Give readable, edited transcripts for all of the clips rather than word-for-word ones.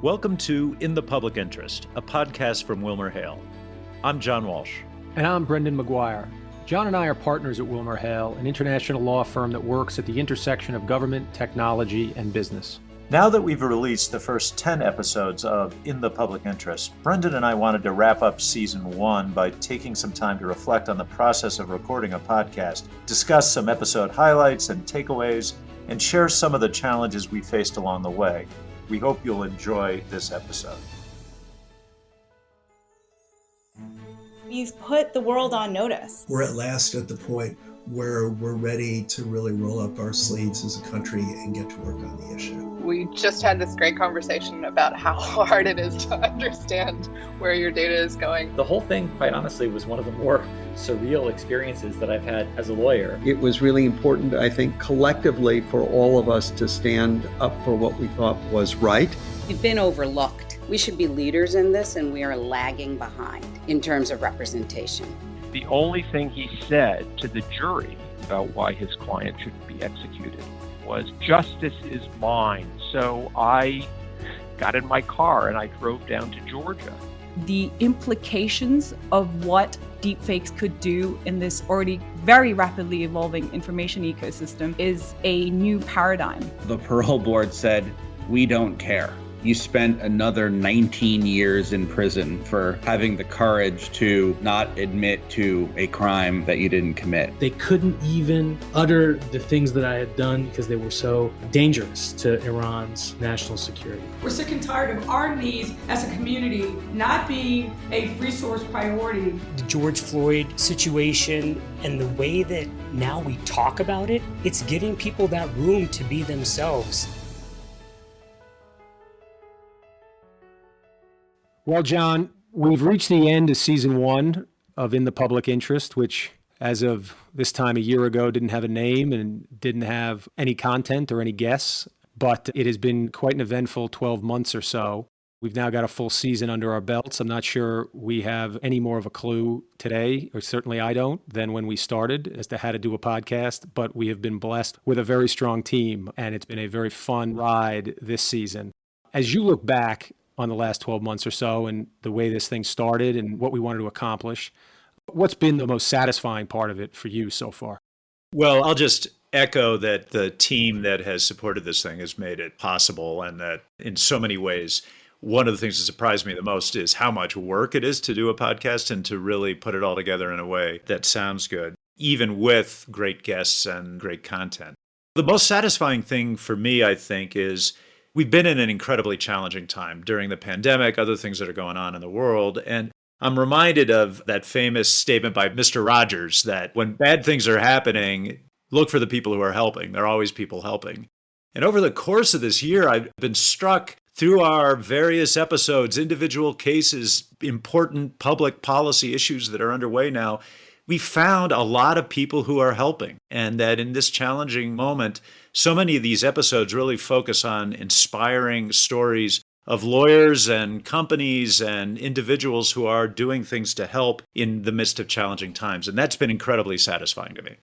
Welcome to In the Public Interest, a podcast from WilmerHale. I'm John Walsh. And I'm Brendan McGuire. John and I are partners at WilmerHale, an international law firm that works at the intersection of government, technology, and business. Now that we've released the first 10 episodes of In the Public Interest, Brendan and I wanted to wrap up season 1 by taking some time to reflect on the process of recording a podcast, discuss some episode highlights and takeaways, and share some of the challenges we faced along the way. We hope you'll enjoy this episode. You've put the world on notice. We're at last at the point where we're ready to really roll up our sleeves as a country and get to work on the issue. We just had this great conversation about how hard it is to understand where your data is going. The whole thing, quite honestly, was one of the more surreal experiences that I've had as a lawyer. It was really important, I think, collectively for all of us to stand up for what we thought was right. We've been overlooked. We should be leaders in this, and we are lagging behind in terms of representation. The only thing he said to the jury about why his client should be executed was, "Justice is mine." So I got in my car and I drove down to Georgia. The implications of what deepfakes could do in this already very rapidly evolving information ecosystem is a new paradigm. The parole board said, "We don't care. You spent another 19 years in prison for having the courage to not admit to a crime that you didn't commit." They couldn't even utter the things that I had done because they were so dangerous to Iran's national security. We're sick and tired of our needs as a community not being a resource priority. The George Floyd situation and the way that now we talk about it, it's giving people that room to be themselves. Well, John, we've reached the end of season 1 of In the Public Interest, which as of this time a year ago didn't have a name and didn't have any content or any guests, but it has been quite an eventful 12 months or so. We've now got a full season under our belts. I'm not sure we have any more of a clue today, or certainly I don't, than when we started as to how to do a podcast, but we have been blessed with a very strong team, and it's been a very fun ride this season. As you look back on the last 12 months or so and the way this thing started and what we wanted to accomplish, what's been the most satisfying part of it for you so far? Well, I'll just echo that the team that has supported this thing has made it possible, and that in so many ways, one of the things that surprised me the most is how much work it is to do a podcast and to really put it all together in a way that sounds good, even with great guests and great content. The most satisfying thing for me, I think, is we've been in an incredibly challenging time during the pandemic, other things that are going on in the world. And I'm reminded of that famous statement by Mr. Rogers that when bad things are happening, look for the people who are helping. There are always people helping. And over the course of this year, I've been struck through our various episodes, individual cases, important public policy issues that are underway now. We found a lot of people who are helping, and that in this challenging moment, so many of these episodes really focus on inspiring stories of lawyers and companies and individuals who are doing things to help in the midst of challenging times. And that's been incredibly satisfying to me.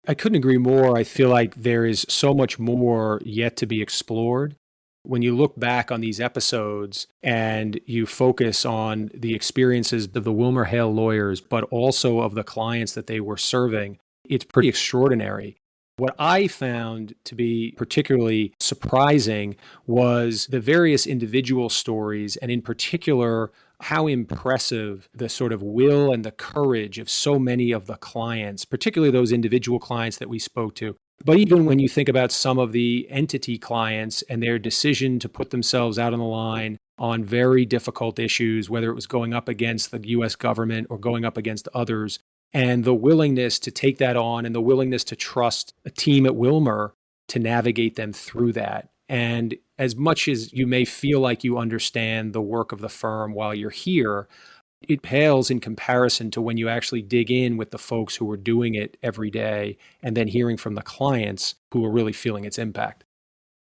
I couldn't agree more. I feel like there is so much more yet to be explored. When you look back on these episodes and you focus on the experiences of the WilmerHale lawyers, but also of the clients that they were serving, it's pretty extraordinary. What I found to be particularly surprising was the various individual stories, and in particular, how impressive the sort of will and the courage of so many of the clients, particularly those individual clients that we spoke to. But even when you think about some of the entity clients and their decision to put themselves out on the line on very difficult issues, whether it was going up against the U.S. government or going up against others, and the willingness to take that on and the willingness to trust a team at Wilmer to navigate them through that. And as much as you may feel like you understand the work of the firm while you're here, it pales in comparison to when you actually dig in with the folks who are doing it every day and then hearing from the clients who are really feeling its impact.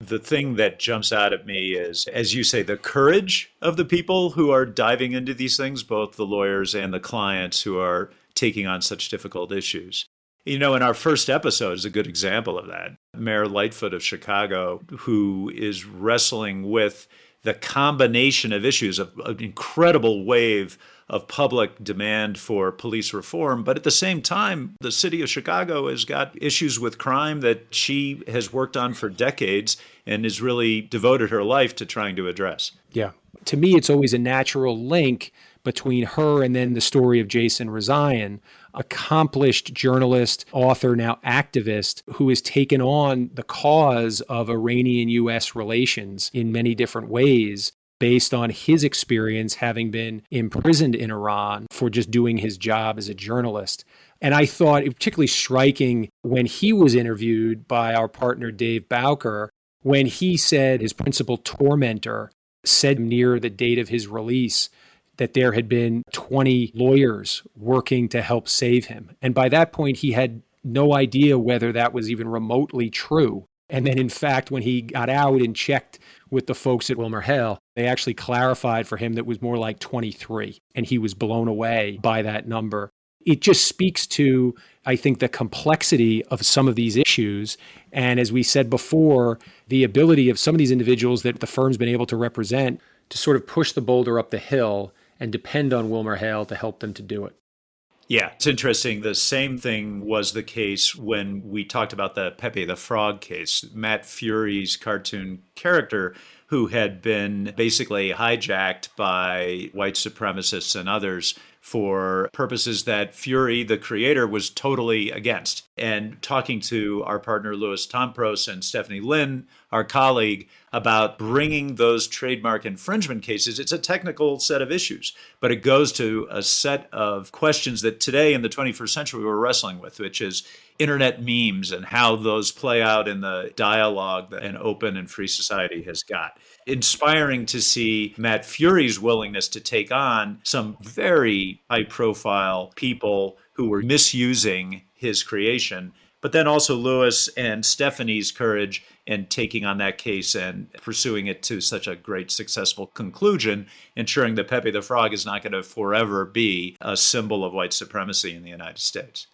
The thing that jumps out at me is, as you say, the courage of the people who are diving into these things, both the lawyers and the clients who are taking on such difficult issues. You know, in our first episode is a good example of that. Mayor Lightfoot of Chicago, who is wrestling with the combination of issues of an incredible wave of public demand for police reform. But at the same time, the city of Chicago has got issues with crime that she has worked on for decades and has really devoted her life to trying to address. Yeah. To me, it's always a natural link between her and then the story of Jason Rezaian, accomplished journalist, author, now activist, who has taken on the cause of Iranian-U.S. relations in many different ways, based on his experience having been imprisoned in Iran for just doing his job as a journalist. And I thought it particularly striking when he was interviewed by our partner Dave Bowker, when he said his principal tormentor said near the date of his release that there had been 20 lawyers working to help save him. And by that point, he had no idea whether that was even remotely true. And then, in fact, when he got out and checked with the folks at WilmerHale, they actually clarified for him that it was more like 23, and he was blown away by that number. It just speaks to, I think, the complexity of some of these issues. And as we said before, the ability of some of these individuals that the firm's been able to represent to sort of push the boulder up the hill and depend on WilmerHale to help them to do it. Yeah, it's interesting. The same thing was the case when we talked about the Pepe the Frog case. Matt Fury's cartoon character, who had been basically hijacked by white supremacists and others for purposes that Fury, the creator, was totally against. And talking to our partner Louis Tompros and Stephanie Lynn, our colleague, about bringing those trademark infringement cases, it's a technical set of issues, but it goes to a set of questions that today in the 21st century we're wrestling with, which is internet memes and how those play out in the dialogue that an open and free society has got. Inspiring to see Matt Fury's willingness to take on some very high-profile people who were misusing his creation, but then also Louis and Stephanie's courage in taking on that case and pursuing it to such a great successful conclusion, ensuring that Pepe the Frog is not going to forever be a symbol of white supremacy in the United States.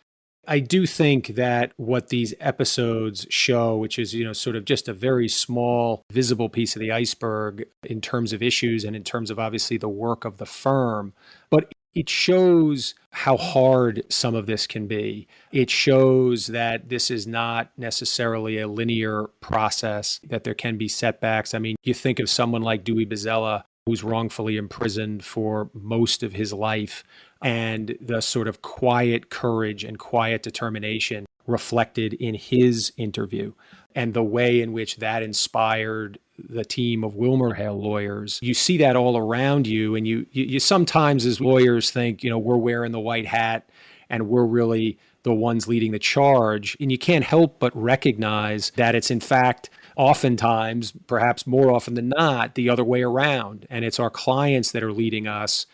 I do think that what these episodes show, which is, sort of just a very small, visible piece of the iceberg in terms of issues and in terms of obviously the work of the firm, but it shows how hard some of this can be. It shows that this is not necessarily a linear process, that there can be setbacks. I mean, you think of someone like Dewey Bozzella, who's wrongfully imprisoned for most of his life, and the sort of quiet courage and quiet determination reflected in his interview and the way in which that inspired the team of WilmerHale lawyers. You see that all around you, and you sometimes as lawyers think, we're wearing the white hat and we're really the ones leading the charge. And you can't help but recognize that it's in fact oftentimes, perhaps more often than not, the other way around. And it's our clients that are leading us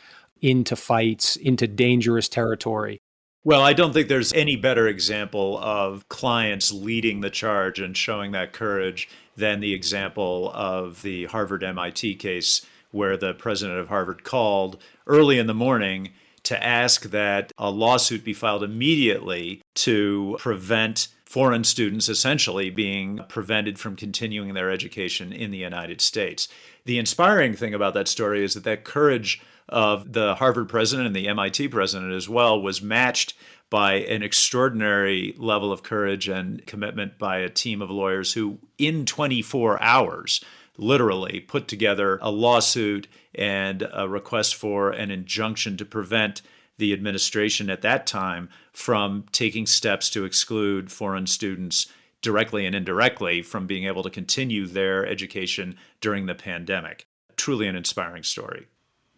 into fights, into dangerous territory. Well, I don't think there's any better example of clients leading the charge and showing that courage than the example of the Harvard-MIT case, where the president of Harvard called early in the morning to ask that a lawsuit be filed immediately to prevent foreign students essentially being prevented from continuing their education in the United States. The inspiring thing about that story is that courage of the Harvard president and the MIT president as well was matched by an extraordinary level of courage and commitment by a team of lawyers who, in 24 hours, literally put together a lawsuit and a request for an injunction to prevent the administration at that time from taking steps to exclude foreign students directly and indirectly from being able to continue their education during the pandemic. Truly an inspiring story.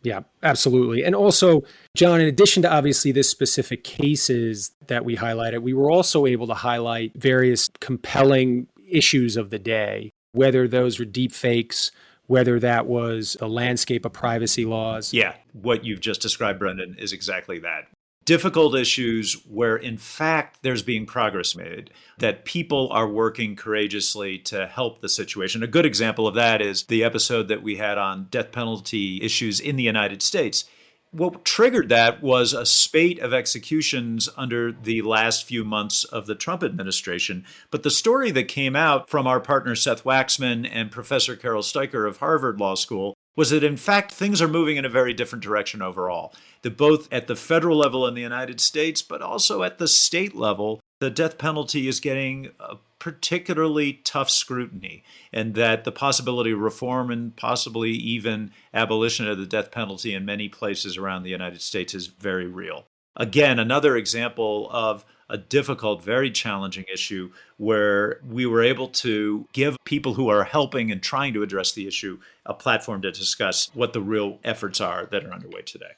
Yeah, absolutely. And also, John, in addition to obviously this specific cases that we highlighted, we were also able to highlight various compelling issues of the day, whether those were deep fakes, whether that was a landscape of privacy laws. Yeah, what you've just described, Brendan, is exactly that. Difficult issues where, in fact, there's being progress made, that people are working courageously to help the situation. A good example of that is the episode that we had on death penalty issues in the United States. What triggered that was a spate of executions under the last few months of the Trump administration. But the story that came out from our partner Seth Waxman and Professor Carol Steiker of Harvard Law School was that, in fact, things are moving in a very different direction overall. That both at the federal level in the United States, but also at the state level, the death penalty is getting a particularly tough scrutiny, and that the possibility of reform and possibly even abolition of the death penalty in many places around the United States is very real. Again, another example of a difficult, very challenging issue where we were able to give people who are helping and trying to address the issue a platform to discuss what the real efforts are that are underway today.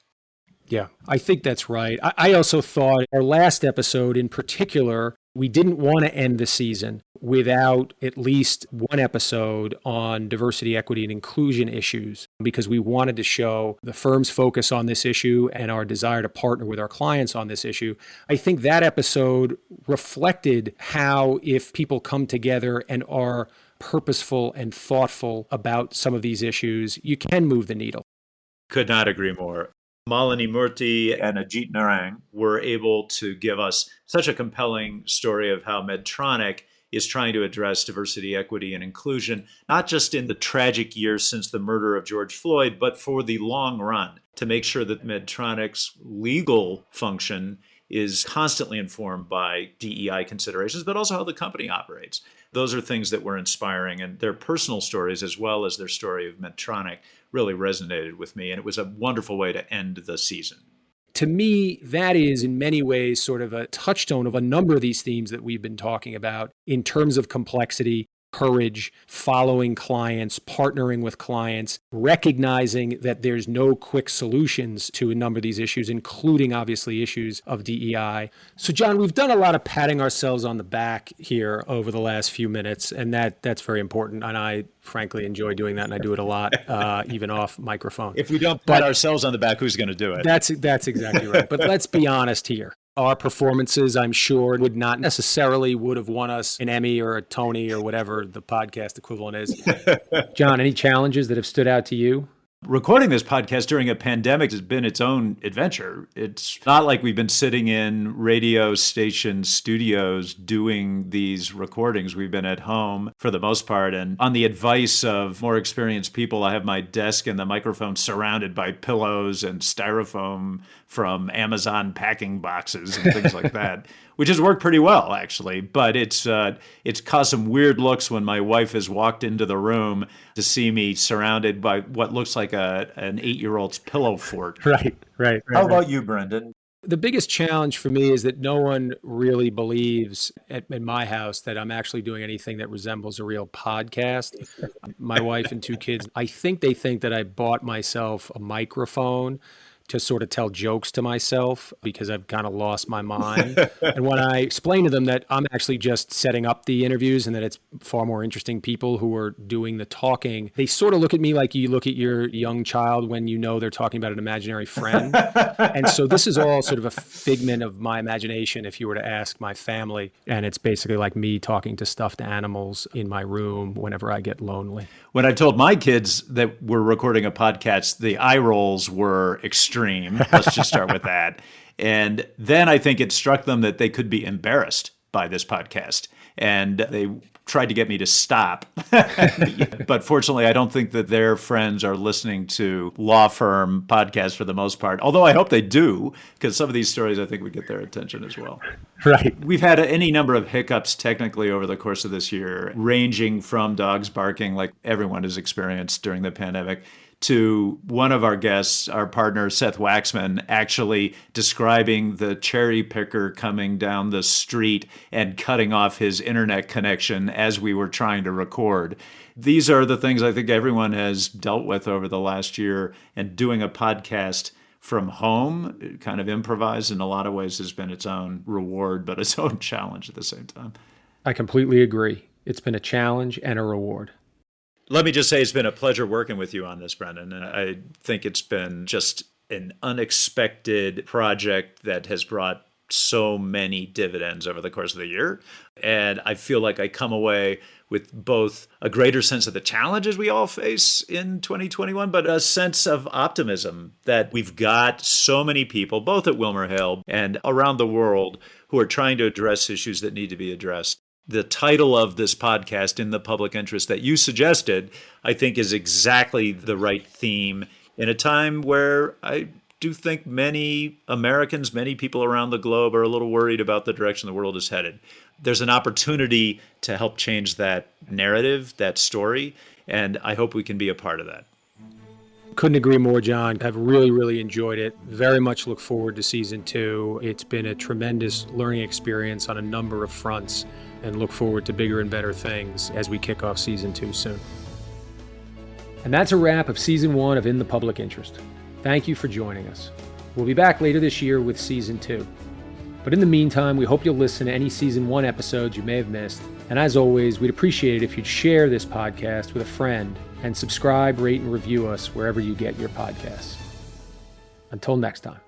Yeah, I think that's right. I also thought our last episode in particular, we didn't want to end the season without at least one episode on diversity, equity, and inclusion issues, because we wanted to show the firm's focus on this issue and our desire to partner with our clients on this issue. I think that episode reflected how, if people come together and are purposeful and thoughtful about some of these issues, you can move the needle. Could not agree more. Malini Murthy and Ajit Narang were able to give us such a compelling story of how Medtronic is trying to address diversity, equity, and inclusion, not just in the tragic years since the murder of George Floyd, but for the long run, to make sure that Medtronic's legal function is constantly informed by DEI considerations, but also how the company operates. Those are things that were inspiring, and their personal stories, as well as their story of Medtronic, really resonated with me, and it was a wonderful way to end the season. To me, that is in many ways sort of a touchstone of a number of these themes that we've been talking about in terms of complexity, courage, following clients, partnering with clients, recognizing that there's no quick solutions to a number of these issues, including obviously issues of DEI. So John, we've done a lot of patting ourselves on the back here over the last few minutes, and that's very important. And I frankly enjoy doing that, and I do it a lot, even off microphone. If we don't pat ourselves on the back, who's going to do it? That's exactly right. But let's be honest here. Our performances, I'm sure, would have won us an Emmy or a Tony or whatever the podcast equivalent is. John, any challenges that have stood out to you? Recording this podcast during a pandemic has been its own adventure. It's not like we've been sitting in radio station studios doing these recordings. We've been at home for the most part. And on the advice of more experienced people, I have my desk and the microphone surrounded by pillows and styrofoam from Amazon packing boxes and things like that, which has worked pretty well, actually. But it's caused some weird looks when my wife has walked into the room to see me surrounded by what looks like an 8-year-old's pillow fort. Right. How about you, Brendan? The biggest challenge for me is that no one really believes in my house that I'm actually doing anything that resembles a real podcast. My wife and 2 kids, I think they think that I bought myself a microphone to sort of tell jokes to myself because I've kind of lost my mind. And when I explain to them that I'm actually just setting up the interviews and that it's far more interesting people who are doing the talking, they sort of look at me like you look at your young child when you know they're talking about an imaginary friend. And so this is all sort of a figment of my imagination if you were to ask my family. And it's basically like me talking to stuffed animals in my room whenever I get lonely. When I told my kids that we're recording a podcast, the eye rolls were extreme. Let's just start with that. And then I think it struck them that they could be embarrassed by this podcast. And they tried to get me to stop. But fortunately, I don't think that their friends are listening to law firm podcasts for the most part. Although I hope they do, because some of these stories I think would get their attention as well. Right. We've had any number of hiccups technically over the course of this year, ranging from dogs barking like everyone has experienced during the pandemic, to one of our guests, our partner, Seth Waxman, actually describing the cherry picker coming down the street and cutting off his internet connection as we were trying to record. These are the things I think everyone has dealt with over the last year, and doing a podcast from home, kind of improvised in a lot of ways, has been its own reward, but its own challenge at the same time. I completely agree. It's been a challenge and a reward. Let me just say it's been a pleasure working with you on this, Brendan. And I think it's been just an unexpected project that has brought so many dividends over the course of the year. And I feel like I come away with both a greater sense of the challenges we all face in 2021, but a sense of optimism that we've got so many people, both at WilmerHale and around the world, who are trying to address issues that need to be addressed. The title of this podcast, In the Public Interest, that you suggested, I think is exactly the right theme in a time where I do think many Americans, many people around the globe are a little worried about the direction the world is headed. There's an opportunity to help change that narrative, that story, and I hope we can be a part of that. Couldn't agree more, John. I've really, really enjoyed it. Very much look forward to season 2. It's been a tremendous learning experience on a number of fronts, and look forward to bigger and better things as we kick off season 2 soon. And that's a wrap of season 1 of In the Public Interest. Thank you for joining us. We'll be back later this year with season 2. But in the meantime, we hope you'll listen to any season 1 episodes you may have missed. And as always, we'd appreciate it if you'd share this podcast with a friend and subscribe, rate, and review us wherever you get your podcasts. Until next time.